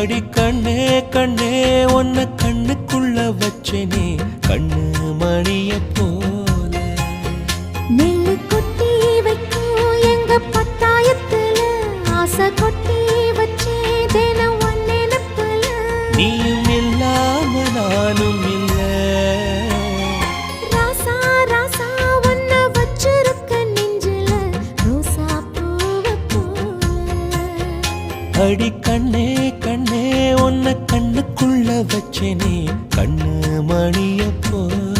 அடி கண்ணே கண்ணே உன்னை கண்ணுக்குள்ள வச்சனே கண்ணு மணிய போல. நெல்லு கொட்டி வைக்கும் எங்க பத்தாயத்துல ஆசை கொட்டி வச்சே தினம் ஒன்னெனப்புல. நீயும் இல்லாம நானும் இல்ல. ராசா ராசா ஒன்ன வச்சிருக்க நெஞ்சில ரோசா பூவ போல. அடி கண்ணே கண்ணே உன்னை கண்ணுக்குள்ள வச்சனே கண்ணு மணிய போல.